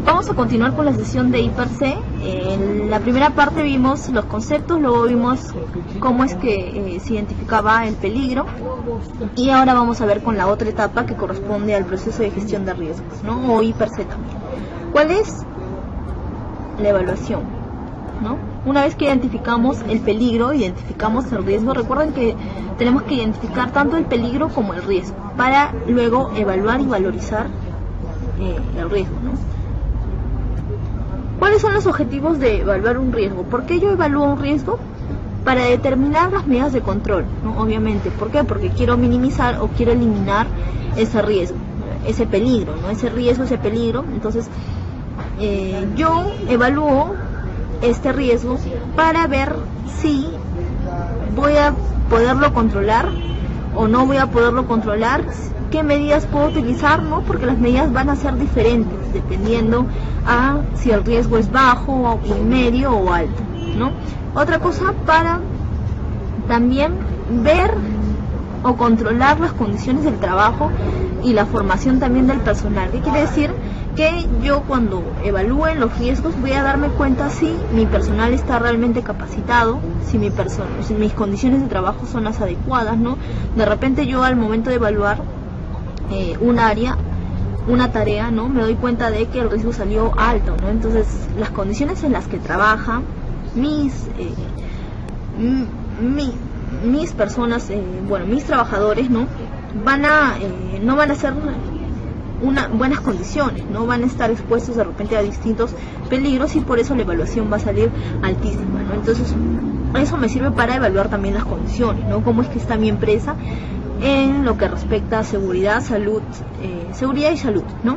Vamos a continuar con la sesión de I+C. En la primera parte vimos los conceptos, luego vimos cómo es que se identificaba el peligro, y ahora vamos a ver con la otra etapa que corresponde al proceso de gestión de riesgos, ¿no? O I+C también. ¿Cuál es la evaluación? ¿No? Una vez que identificamos el peligro, identificamos el riesgo, recuerden que tenemos que identificar tanto el peligro como el riesgo para luego evaluar y valorizar el riesgo, ¿no? ¿Cuáles son los objetivos de evaluar un riesgo? ¿Por qué yo evalúo un riesgo? Para determinar las medidas de control, ¿no? Obviamente. ¿Por qué? Porque quiero minimizar o quiero eliminar ese riesgo, ese peligro, ¿no? Ese riesgo, ese peligro. Entonces, yo evalúo este riesgo para ver si voy a poderlo controlar o no voy a poderlo controlar, qué medidas puedo utilizar, ¿no? Porque las medidas van a ser diferentes dependiendo a si el riesgo es bajo, medio o alto, ¿no? Otra cosa, para también ver o controlar las condiciones del trabajo y la formación también del personal. ¿Qué quiere decir? Que yo cuando evalúe los riesgos voy a darme cuenta si mi personal está realmente capacitado, si mis condiciones de trabajo son las adecuadas, ¿no? De repente yo al momento de evaluar un área, una tarea, ¿no? Me doy cuenta de que el riesgo salió alto, ¿no? Entonces las condiciones en las que trabajan mis personas, mis trabajadores, ¿no? No van a ser buenas condiciones, no van a estar expuestos de repente a distintos peligros, y por eso la evaluación va a salir altísima, ¿no? Entonces eso me sirve para evaluar también las condiciones, ¿no? Cómo es que está mi empresa en lo que respecta a seguridad, seguridad y salud, ¿no?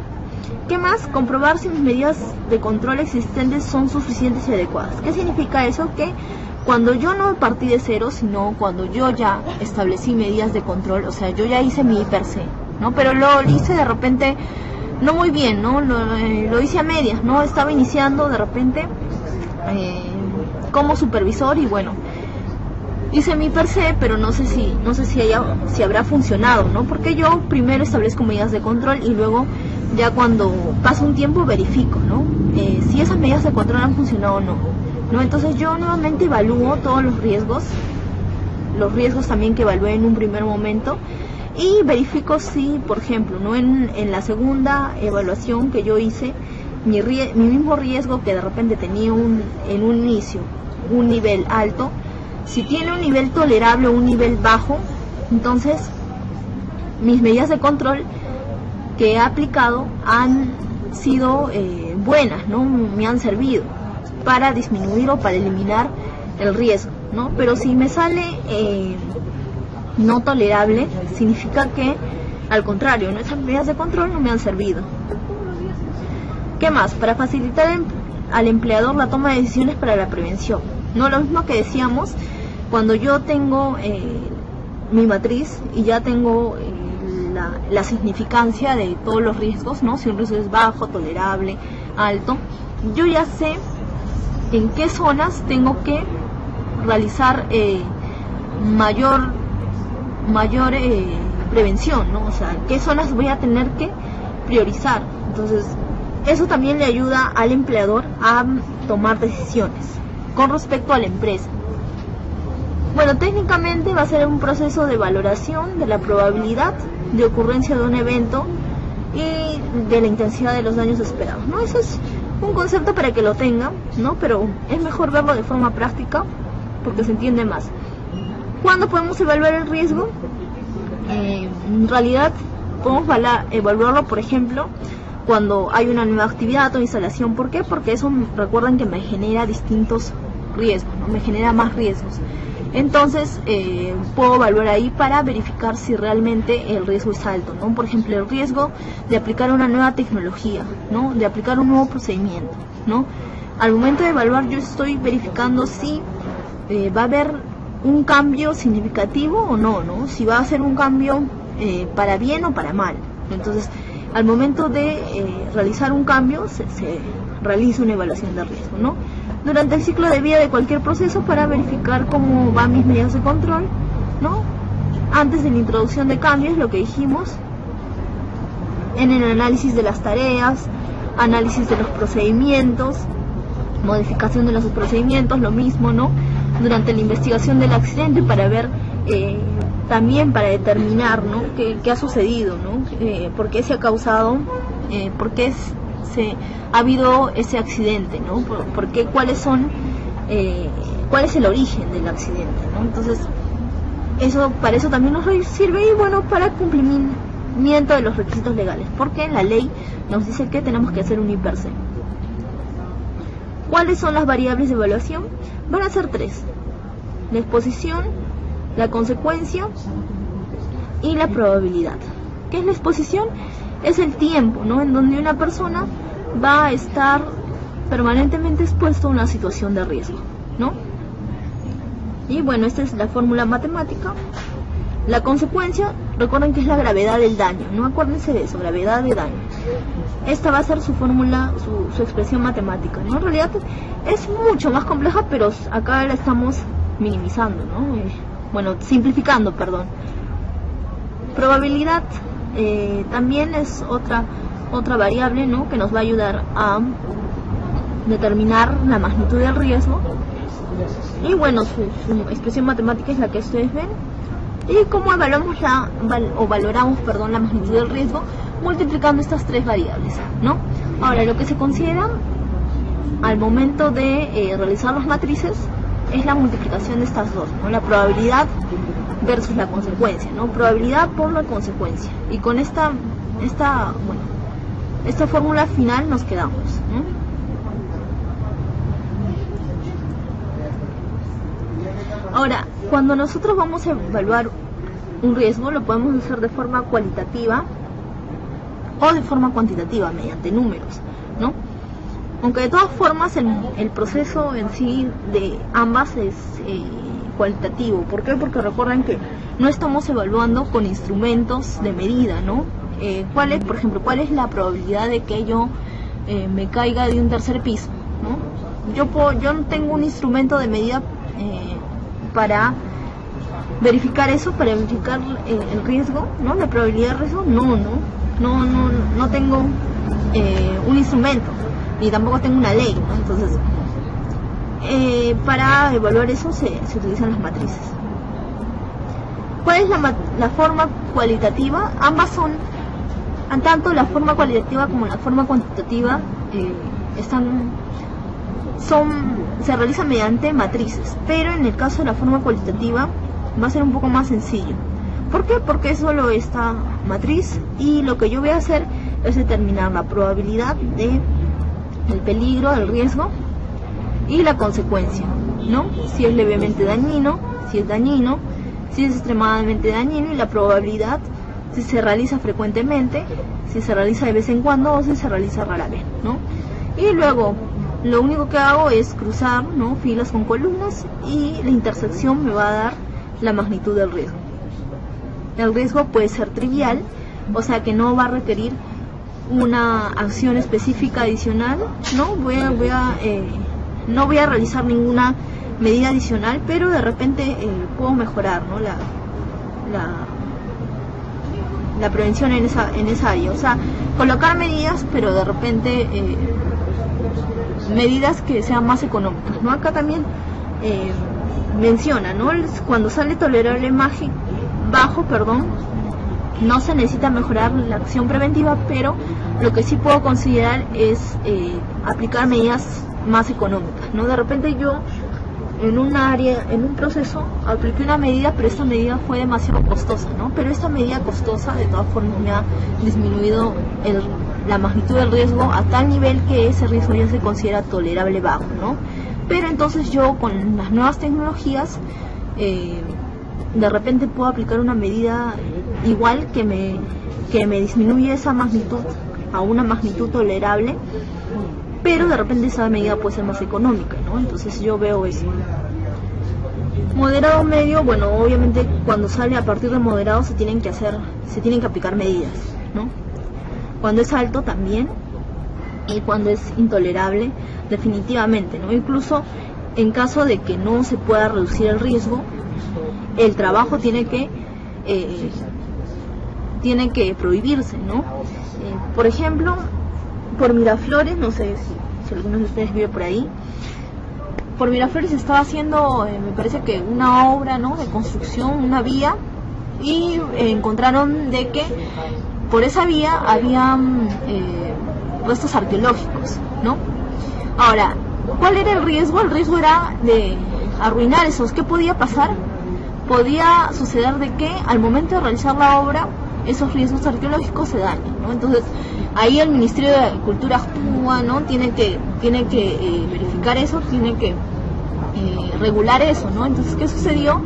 ¿Qué más? Comprobar si mis medidas de control existentes son suficientes y adecuadas. ¿Qué significa eso? Que cuando yo no partí de cero, sino cuando yo ya establecí medidas de control, o sea, yo ya hice mi I+C, ¿no? Pero lo hice de repente no muy bien, ¿no? Lo hice a medias, ¿no? Estaba iniciando de repente como supervisor, y bueno, hice mi I+C, pero no sé si habrá funcionado, ¿no? Porque yo primero establezco medidas de control y luego ya cuando pasa un tiempo verifico, ¿no? Si esas medidas de control han funcionado o no, ¿no? Entonces yo nuevamente evalúo todos los riesgos también que evalué en un primer momento, y verifico si, por ejemplo, ¿no? En la segunda evaluación que yo hice, mi mismo riesgo que de repente tenía en un inicio un nivel alto, si tiene un nivel tolerable o un nivel bajo, entonces mis medidas de control que he aplicado han sido buenas, ¿no? Me han servido para disminuir o para eliminar el riesgo, ¿no? Pero si me sale no tolerable, significa que al contrario, ¿no? Esas medidas de control no me han servido. ¿Qué más? Para facilitar al empleador la toma de decisiones para la prevención, ¿no? Lo mismo que decíamos, cuando yo tengo mi matriz y ya tengo la significancia de todos los riesgos, ¿no? Si un riesgo es bajo, tolerable, alto, yo ya sé en qué zonas tengo que realizar mayor prevención, ¿no? O sea, en qué zonas voy a tener que priorizar. Entonces, eso también le ayuda al empleador a tomar decisiones con respecto a la empresa. Bueno, técnicamente va a ser un proceso de valoración de la probabilidad de ocurrencia de un evento y de la intensidad de los daños esperados, ¿no? Eso es un concepto para que lo tengan, ¿no? Pero es mejor verlo de forma práctica porque se entiende más. ¿Cuándo podemos evaluar el riesgo? En realidad podemos evaluarlo, por ejemplo, cuando hay una nueva actividad o instalación. ¿Por qué? Porque eso, recuerden que me genera distintos riesgos, ¿no? Me genera más riesgos. Entonces puedo evaluar ahí para verificar si realmente el riesgo es alto, ¿no? Por ejemplo, el riesgo de aplicar una nueva tecnología, ¿no? De aplicar un nuevo procedimiento, ¿no? Al momento de evaluar yo estoy verificando si va a haber un cambio significativo o no, ¿no? Si va a ser un cambio para bien o para mal. Entonces, al momento de realizar un cambio se realiza una evaluación de riesgo, ¿no? Durante el ciclo de vida de cualquier proceso, para verificar cómo van mis medidas de control, ¿no? Antes de la introducción de cambios, lo que dijimos, en el análisis de las tareas, análisis de los procedimientos, modificación de los procedimientos, lo mismo, ¿no? Durante la investigación del accidente para ver, también para determinar, ¿no? qué ha sucedido, ¿no? Por qué se ha causado, por qué ha habido ese accidente, ¿no? Por qué, cuál es el origen del accidente, ¿no? Entonces, para eso también nos sirve, y bueno, para cumplimiento de los requisitos legales, porque la ley nos dice que tenemos que hacer un I/C. ¿Cuáles son las variables de evaluación? Van a ser 3: la exposición, la consecuencia y la probabilidad. ¿Qué es la exposición? Es el tiempo, ¿no?, en donde una persona va a estar permanentemente expuesto a una situación de riesgo, ¿no? Y bueno, esta es la fórmula matemática. La consecuencia, recuerden que es la gravedad del daño, no acuérdense de eso, gravedad de daño. Esta va a ser su fórmula, su expresión matemática, ¿no? En realidad es mucho más compleja, pero acá la estamos minimizando, ¿no? Bueno, simplificando, perdón. Probabilidad también es otra variable, ¿no?, que nos va a ayudar a determinar la magnitud del riesgo. Y bueno, su expresión matemática es la que ustedes ven. ¿Y cómo evaluamos valoramos la magnitud del riesgo? Multiplicando estas 3 variables, ¿no? Ahora, lo que se considera al momento de realizar las matrices es la multiplicación de estas dos, ¿no? La probabilidad versus la consecuencia, ¿no? Probabilidad por la consecuencia. Y con esta fórmula final nos quedamos, ¿no? Ahora, cuando nosotros vamos a evaluar un riesgo, lo podemos hacer de forma cualitativa o de forma cuantitativa, mediante números, ¿no? Aunque de todas formas el proceso en sí de ambas es cualitativo. ¿Por qué? Porque recuerden que no estamos evaluando con instrumentos de medida, ¿no? Por ejemplo, ¿cuál es la probabilidad de que yo me caiga de un tercer piso, ¿no? Yo no tengo un instrumento de medida para verificar eso, para verificar el riesgo, ¿no? La probabilidad de riesgo, no tengo un instrumento, ni tampoco tengo una ley, ¿no? Entonces, para evaluar eso se utilizan las matrices. ¿Cuál es la forma cualitativa? Ambas tanto la forma cualitativa como la forma cuantitativa se realizan mediante matrices, pero en el caso de la forma cualitativa va a ser un poco más sencillo. ¿Por qué? Porque es solo esta matriz, y lo que yo voy a hacer es determinar la probabilidad del peligro, del riesgo, y la consecuencia, ¿no? Si es levemente dañino, si es dañino, si es extremadamente dañino, y la probabilidad si se realiza frecuentemente, si se realiza de vez en cuando o si se realiza rara vez, ¿no? Y luego lo único que hago es cruzar, ¿no?, filas con columnas, y la intersección me va a dar la magnitud del riesgo. El riesgo puede ser trivial, o sea que no va a requerir una acción específica adicional, ¿no? No voy a realizar ninguna medida adicional, pero de repente puedo mejorar, ¿no?, la prevención en esa área. O sea, colocar medidas, pero de repente medidas que sean más económicas, ¿no? Acá también menciona, ¿no?, cuando sale tolerable bajo, no se necesita mejorar la acción preventiva, pero lo que sí puedo considerar es aplicar medidas más económicas, ¿no? De repente yo en un proceso apliqué una medida, pero esta medida fue demasiado costosa, ¿no? Pero esta medida costosa de todas formas me ha disminuido la magnitud del riesgo a tal nivel que ese riesgo ya se considera tolerable bajo, ¿no? Pero entonces yo con las nuevas tecnologías de repente puedo aplicar una medida igual que me disminuye esa magnitud a una magnitud tolerable, pero de repente esa medida puede ser más económica, ¿no? Entonces yo veo eso. Moderado medio, bueno, obviamente cuando sale a partir de moderado se tienen que aplicar medidas, ¿no? Cuando es alto también, y cuando es intolerable definitivamente, ¿no? Incluso en caso de que no se pueda reducir el riesgo, el trabajo tiene que prohibirse, ¿no? Por ejemplo, por Miraflores, no sé si algunos de ustedes vive por ahí. Por Miraflores se estaba haciendo, me parece que una obra, ¿no?, de construcción, una vía, y encontraron de que por esa vía habían restos arqueológicos, ¿no? Ahora, ¿cuál era el riesgo? El riesgo era de arruinar esos. ¿Qué podía pasar? Podía suceder de que al momento de realizar la obra esos riesgos arqueológicos se dañan, ¿no? Entonces ahí el Ministerio de Cultura actúa, ¿no? Tiene que verificar eso, tiene que regular eso, ¿no? Entonces, ¿qué sucedió?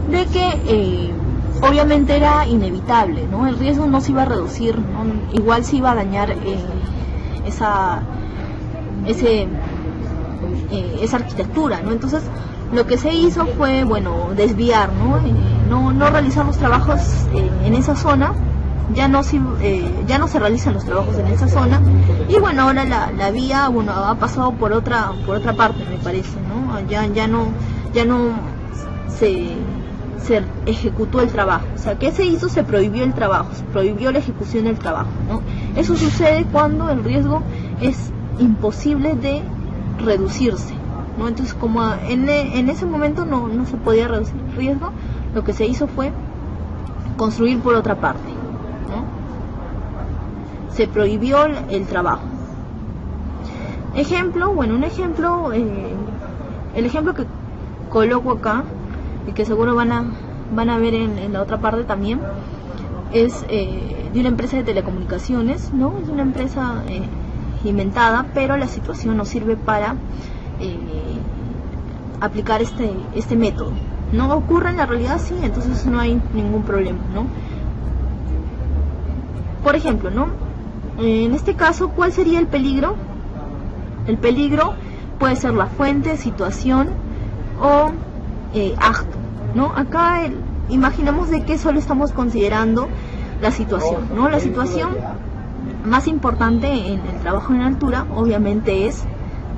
De que obviamente era inevitable, ¿no? El riesgo no se iba a reducir, ¿no? Igual se iba a dañar esa arquitectura, ¿no? Entonces lo que se hizo fue, bueno, desviar, ¿no? No realizar los trabajos en esa zona, ya no se realizan los trabajos en esa zona, y bueno, ahora la vía, bueno, ha pasado por otra parte, me parece, ¿no? Ya no se ejecutó el trabajo. O sea, ¿qué se hizo? Se prohibió el trabajo, se prohibió la ejecución del trabajo, ¿no? Eso sucede cuando el riesgo es imposible de reducirse, ¿no? Entonces, como en ese momento no se podía reducir el riesgo, lo que se hizo fue construir por otra parte, ¿no? Se prohibió el trabajo. Ejemplo, bueno, un ejemplo, el ejemplo que coloco acá, y que seguro van a ver en la otra parte también, es de una empresa de telecomunicaciones, ¿no? Es una empresa inventada, pero la situación nos sirve para aplicar este método. ¿No ocurre en la realidad? Sí, entonces no hay ningún problema, ¿no? Por ejemplo, ¿no? En este caso, ¿cuál sería el peligro? El peligro puede ser la fuente, situación o acto, ¿no? Acá imaginemos de que solo estamos considerando la situación, ¿no? La situación más importante en el trabajo en altura obviamente es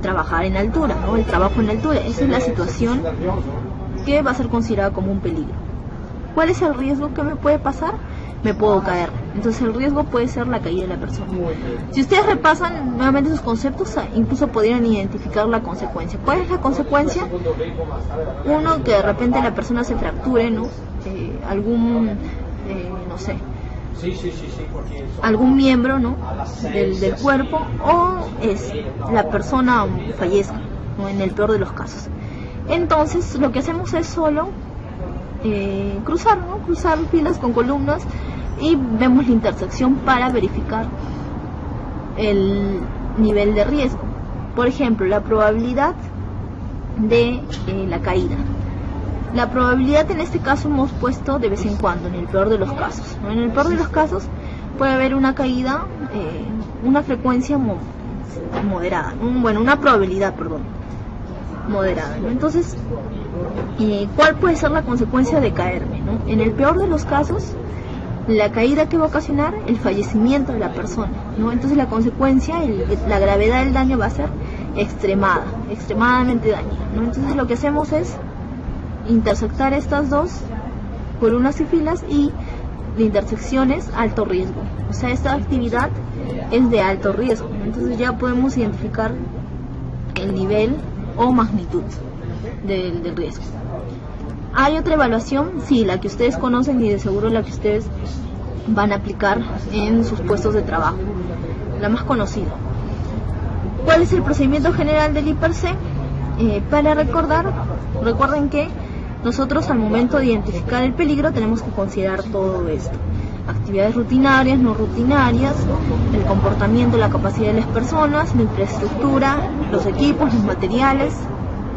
trabajar en altura, ¿no? El trabajo en altura, esa es la situación que va a ser considerada como un peligro. ¿Cuál es el riesgo que me puede pasar? Me puedo caer. Entonces el riesgo puede ser la caída de la persona. Si ustedes repasan nuevamente sus conceptos, incluso podrían identificar la consecuencia. ¿Cuál es la consecuencia? Uno, que de repente la persona se fracture, ¿no? No sé, algún miembro, ¿no?, del cuerpo, o la persona fallezca, ¿no?, en el peor de los casos. Entonces lo que hacemos es solo cruzar filas con columnas y vemos la intersección para verificar el nivel de riesgo. Por ejemplo, la probabilidad de la caída. La probabilidad en este caso hemos puesto de vez en cuando, en el peor de los casos, ¿no? En el peor de los casos puede haber una caída, una frecuencia moderada, una probabilidad, moderada, ¿no? Entonces, ¿cuál puede ser la consecuencia de caerme, ¿no? En el peor de los casos, la caída que va a ocasionar el fallecimiento de la persona, ¿no? Entonces la consecuencia, la gravedad del daño va a ser extremadamente dañina, ¿no? Entonces lo que hacemos es intersectar estas dos columnas y filas, y la intersección es alto riesgo, o sea, esta actividad es de alto riesgo, ¿no? Entonces ya podemos identificar el nivel o magnitud del riesgo. ¿Hay otra evaluación? Sí, la que ustedes conocen y de seguro la que ustedes van a aplicar en sus puestos de trabajo, la más conocida. ¿Cuál es el procedimiento general del IPRC? Recuerden que nosotros al momento de identificar el peligro tenemos que considerar todo esto: actividades rutinarias, no rutinarias, el comportamiento, la capacidad de las personas, la infraestructura, los equipos, los materiales,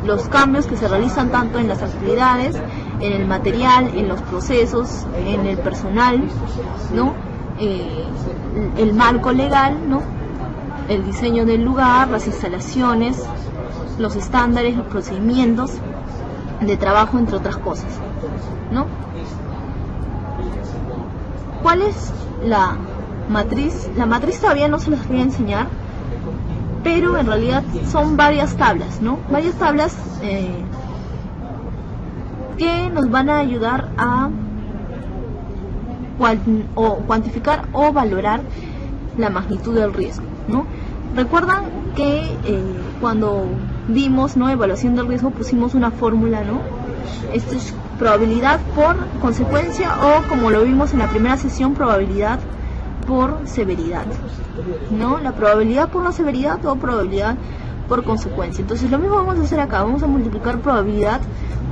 los cambios que se realizan tanto en las actividades, en el material, en los procesos, en el personal, ¿no? El marco legal, ¿no? El diseño del lugar, las instalaciones, los estándares, los procedimientos de trabajo, entre otras cosas, ¿no? ¿Cuál es la matriz? La matriz todavía no se las voy a enseñar, pero en realidad son varias tablas, ¿no? Varias tablas que nos van a ayudar a cuantificar o valorar la magnitud del riesgo, ¿no? Recuerdan que cuando vimos, ¿no?, evaluación del riesgo, pusimos una fórmula, ¿no? Esto es probabilidad por consecuencia, o como lo vimos en la primera sesión, probabilidad por severidad, ¿no? La probabilidad por la severidad o probabilidad por consecuencia. Entonces lo mismo vamos a hacer acá, vamos a multiplicar probabilidad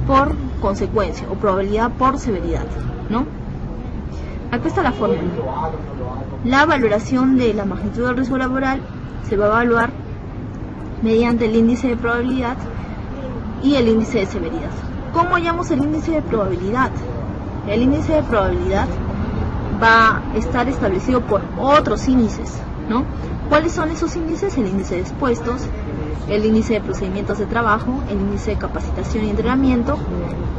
por consecuencia o probabilidad por severidad, ¿no? Acá está la fórmula. La valoración de la magnitud del riesgo laboral se va a evaluar mediante el índice de probabilidad y el índice de severidad. ¿Cómo hallamos el índice de probabilidad? El índice de probabilidad va a estar establecido por otros índices, ¿no? ¿Cuáles son esos índices? El índice de expuestos, el índice de procedimientos de trabajo, el índice de capacitación y entrenamiento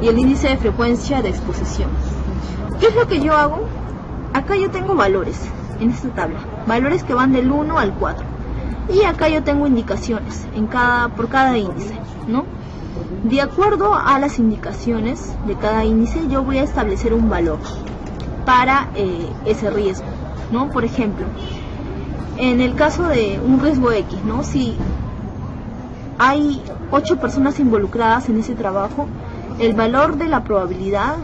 y el índice de frecuencia de exposición. ¿Qué es lo que yo hago? Acá yo tengo valores en esta tabla, valores que van del 1 al 4. Y acá yo tengo indicaciones por cada índice, ¿no? De acuerdo a las indicaciones de cada índice, yo voy a establecer un valor para ese riesgo, ¿no? Por ejemplo, en el caso de un riesgo X, ¿no? Si hay 8 personas involucradas en ese trabajo, el valor de la probabilidad,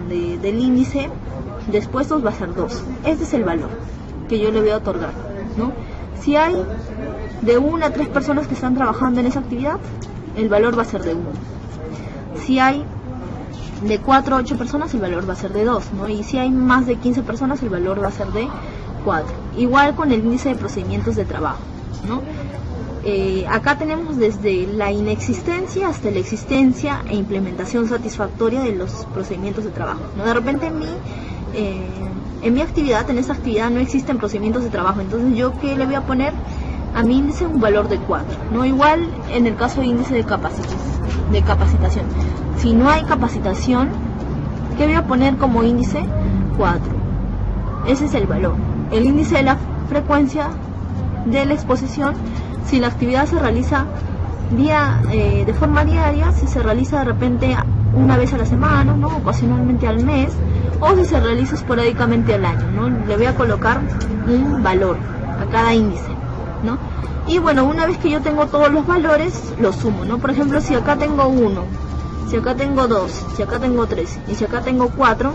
del índice de expuestos va a ser 2. Este es el valor que yo le voy a otorgar, ¿no? Si hay de 1 a 3 personas que están trabajando en esa actividad, el valor va a ser de 1. Si hay de 4 a 8 personas, el valor va a ser de 2, ¿no? Y si hay más de 15 personas, el valor va a ser de 4. Igual con el índice de procedimientos de trabajo, ¿no? Acá tenemos desde la inexistencia hasta la existencia e implementación satisfactoria de los procedimientos de trabajo, ¿no? De repente en mi actividad, en esa actividad no existen procedimientos de trabajo, entonces yo ¿qué le voy a poner a mi índice? Un valor de 4, ¿no? Igual en el caso de índice de capacitación, si no hay capacitación, ¿qué voy a poner como índice? 4. Ese es el valor. El índice de la frecuencia de la exposición, si la actividad se realiza de forma diaria, si se realiza de repente una vez a la semana, ¿no? Ocasionalmente al mes, o si se realiza esporádicamente al año, ¿no? Le voy a colocar un valor a cada índice, ¿no? Y bueno, una vez que yo tengo todos los valores, los sumo, ¿no? Por ejemplo, si acá tengo 1, si acá tengo 2, si acá tengo 3 y si acá tengo 4,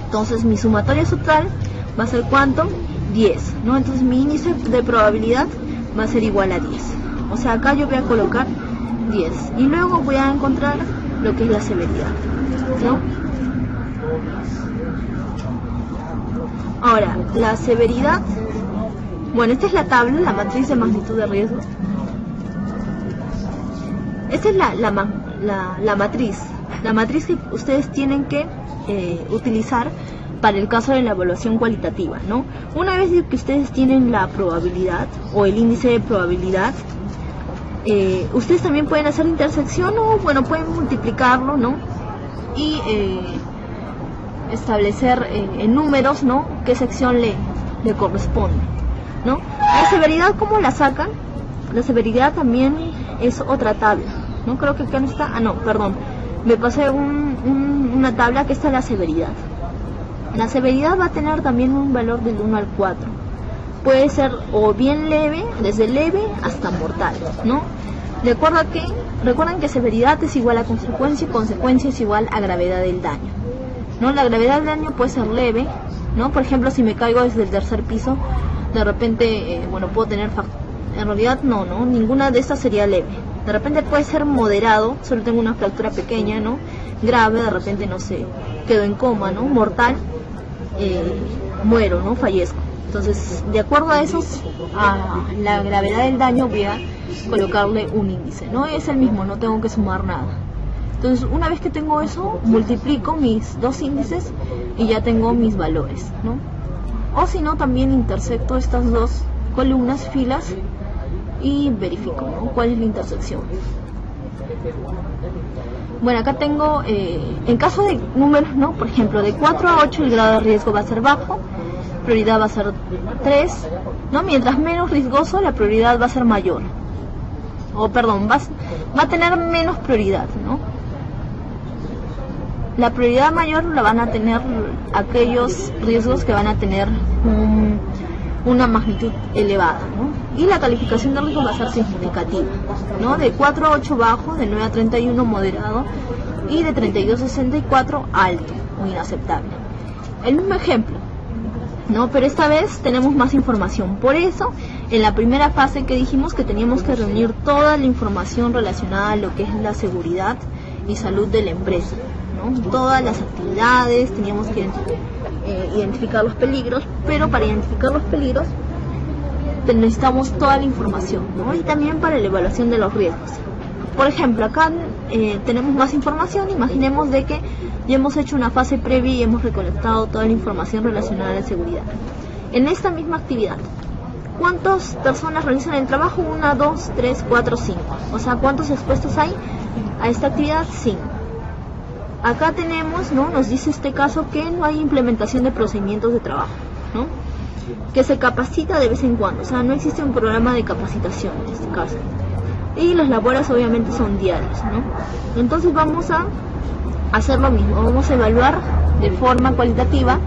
entonces mi sumatoria total va a ser ¿cuánto? 10, ¿no? Entonces mi índice de probabilidad va a ser igual a 10. O sea, acá yo voy a colocar 10 y luego voy a encontrar lo que es la severidad, ¿no? Ahora, la severidad, bueno, esta es la tabla, la matriz de magnitud de riesgo. Esta es la matriz que ustedes tienen que utilizar para el caso de la evaluación cualitativa, ¿no? Una vez que ustedes tienen la probabilidad o el índice de probabilidad, ustedes también pueden hacer intersección o, bueno, pueden multiplicarlo, ¿no? Y establecer en números, ¿no?, qué sección le corresponde, ¿no? La severidad, ¿cómo la sacan? La severidad también es otra tabla, ¿no? Creo que acá no está, perdón, me pasé una tabla que está la severidad. La severidad va a tener también un valor del 1 al 4. Puede ser o bien leve, desde leve hasta mortal, ¿no? Recuerden que severidad es igual a consecuencia y consecuencia es igual a gravedad del daño, ¿no? La gravedad del daño puede ser leve, ¿no? Por ejemplo, si me caigo desde el tercer piso, de repente, puedo tener en realidad no, ninguna de estas sería leve. De repente puede ser moderado, solo tengo una fractura pequeña, ¿no? Grave, de repente, no sé, quedo en coma, ¿no? Mortal, muero, ¿no? Fallezco. Entonces, de acuerdo a la gravedad del daño voy a colocarle un índice, ¿no? Es el mismo, no tengo que sumar nada. Entonces, una vez que tengo eso, multiplico mis dos índices y ya tengo mis valores, ¿no? O si no, también intersecto estas dos columnas, filas, y verifico, ¿no?, cuál es la intersección. Bueno, acá tengo, en caso de números, ¿no?, por ejemplo, de 4 a 8 el grado de riesgo va a ser bajo, prioridad va a ser 3, ¿no? Mientras menos riesgoso, la prioridad va a ser mayor. O perdón, va a tener menos prioridad, ¿no? La prioridad mayor la van a tener aquellos riesgos que van a tener una magnitud elevada, ¿no? Y la calificación de riesgo va a ser significativa, ¿no? De 4 a 8 bajo, de 9 a 31 moderado y de 32 a 64 alto o inaceptable. El mismo ejemplo, ¿no? Pero esta vez tenemos más información. Por eso, en la primera fase que dijimos que teníamos que reunir toda la información relacionada a lo que es la seguridad y salud de la empresa, ¿no? Todas las actividades, teníamos que identificar los peligros, pero para identificar los peligros necesitamos toda la información, ¿no? Y también para la evaluación de los riesgos. Por ejemplo, acá tenemos más información. Imaginemos de que ya hemos hecho una fase previa y hemos recolectado toda la información relacionada a la seguridad. En esta misma actividad, ¿cuántas personas realizan el trabajo? 1, 2, 3, 4, 5. O sea, ¿cuántos expuestos hay a esta actividad? 5. Acá tenemos, ¿no? Nos dice este caso que no hay implementación de procedimientos de trabajo, ¿no? Que se capacita de vez en cuando. O sea, no existe un programa de capacitación en este caso. Y las labores obviamente son diarias, ¿no? Entonces vamos a hacer lo mismo. Vamos a evaluar de forma cuantitativa,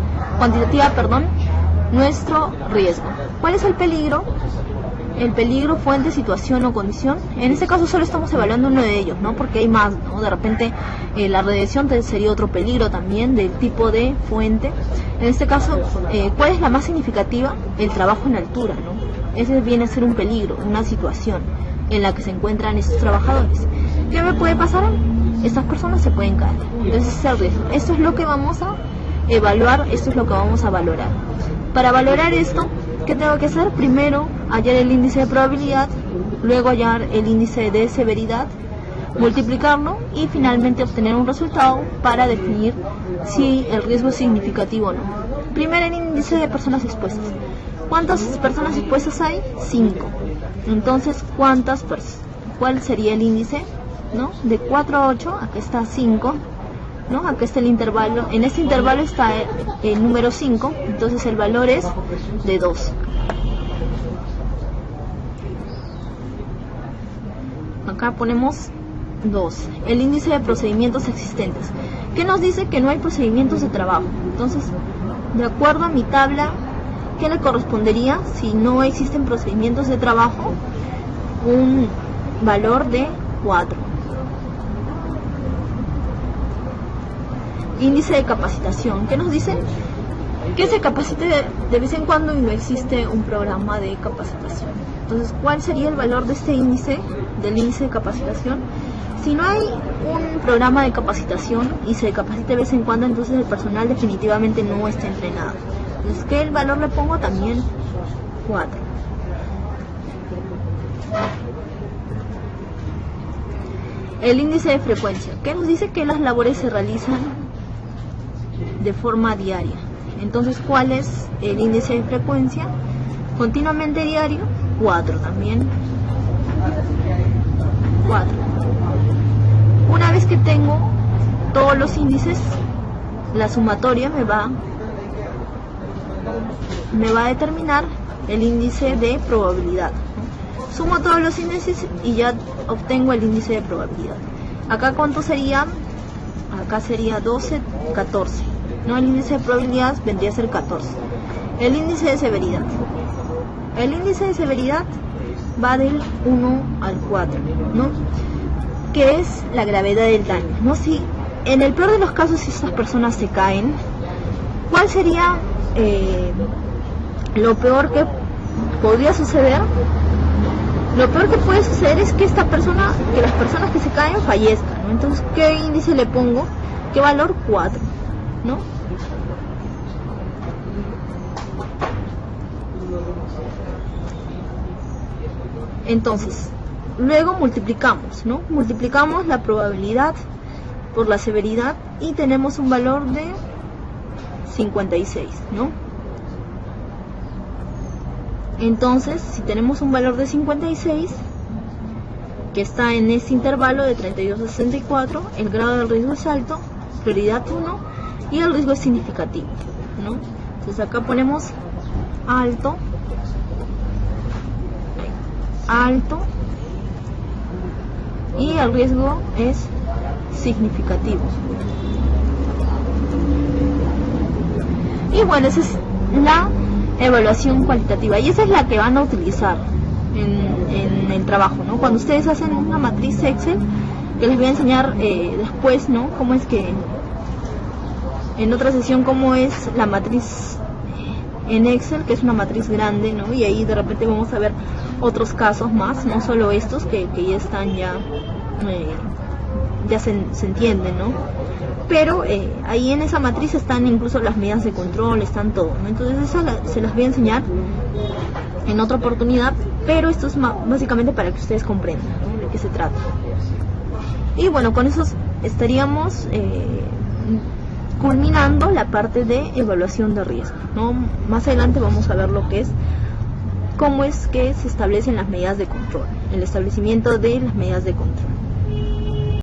nuestro riesgo. ¿Cuál es el peligro? El peligro, fuente, situación o condición. En este caso solo estamos evaluando uno de ellos, ¿no? Porque hay más, ¿no? De repente la radiación sería otro peligro también del tipo de fuente. En este caso, ¿cuál es la más significativa? El trabajo en altura, ¿no? Ese viene a ser un peligro, una situación en la que se encuentran estos trabajadores. ¿Qué me puede pasar? Estas personas se pueden caer. Entonces ese es el riesgo. Esto es lo que vamos a evaluar, esto es lo que vamos a valorar. Para valorar esto, ¿qué tengo que hacer? Primero, hallar el índice de probabilidad, luego hallar el índice de severidad, multiplicarlo y finalmente obtener un resultado para definir si el riesgo es significativo o no. Primero, el índice de personas expuestas. ¿Cuántas personas expuestas hay? 5. Entonces, ¿cuál sería el índice? ¿No? De 4 a 8, acá está 5, ¿no? Acá está el intervalo. En este intervalo está el número 5, entonces el valor es de 2. Acá ponemos 2. El índice de procedimientos existentes. ¿Qué nos dice? Que no hay procedimientos de trabajo. Entonces, de acuerdo a mi tabla, ¿qué le correspondería si no existen procedimientos de trabajo? Un valor de 4. Índice de capacitación. ¿Qué nos dice? Que se capacite de vez en cuando y no existe un programa de capacitación. Entonces, ¿cuál sería el valor de este índice, del índice de capacitación? Si no hay un programa de capacitación y se capacita de vez en cuando, entonces el personal definitivamente no está entrenado. Entonces, ¿qué el valor le pongo? También 4. El índice de frecuencia. ¿Qué nos dice? Que las labores se realizan de forma diaria. Entonces, ¿cuál es el índice de frecuencia? Continuamente diario, 4 también. 4. Una vez que tengo todos los índices, la sumatoria me va a determinar el índice de probabilidad. Sumo todos los índices y ya obtengo el índice de probabilidad. Acá ¿cuánto sería? Acá sería 12, 14. ¿No? El índice de probabilidad vendría a ser 14. El índice de severidad. El índice de severidad va del 1 al 4, ¿no? Que es la gravedad del daño, ¿no? Si en el peor de los casos, si estas personas se caen, ¿cuál sería lo peor que podría suceder? Lo peor que puede suceder es que las personas que se caen fallezcan, ¿no? Entonces, ¿qué índice le pongo? ¿Qué valor? 4, ¿no? Entonces, luego multiplicamos, ¿no? Multiplicamos la probabilidad por la severidad y tenemos un valor de 56, ¿no? Entonces, si tenemos un valor de 56, que está en este intervalo de 32 a 64, el grado del riesgo es alto, prioridad 1, y el riesgo es significativo, ¿no? Entonces acá ponemos alto, y el riesgo es significativo. Y bueno, esa es la evaluación cualitativa, y esa es la que van a utilizar en el trabajo, ¿no? Cuando ustedes hacen una matriz Excel, que les voy a enseñar después, ¿no? Cómo es que en otra sesión, cómo es la matriz en Excel, que es una matriz grande, ¿no? Y ahí de repente vamos a ver otros casos más, no solo estos que ya están ya se entienden, ¿no? Pero ahí en esa matriz están incluso las medidas de control, están todo, ¿no? Entonces eso se las voy a enseñar en otra oportunidad, pero esto es básicamente para que ustedes comprendan, ¿no?, de qué se trata. Y bueno, con eso estaríamos culminando la parte de evaluación de riesgo, ¿no? Más adelante vamos a ver lo que es, cómo es que se establecen las medidas de control, el establecimiento de las medidas de control.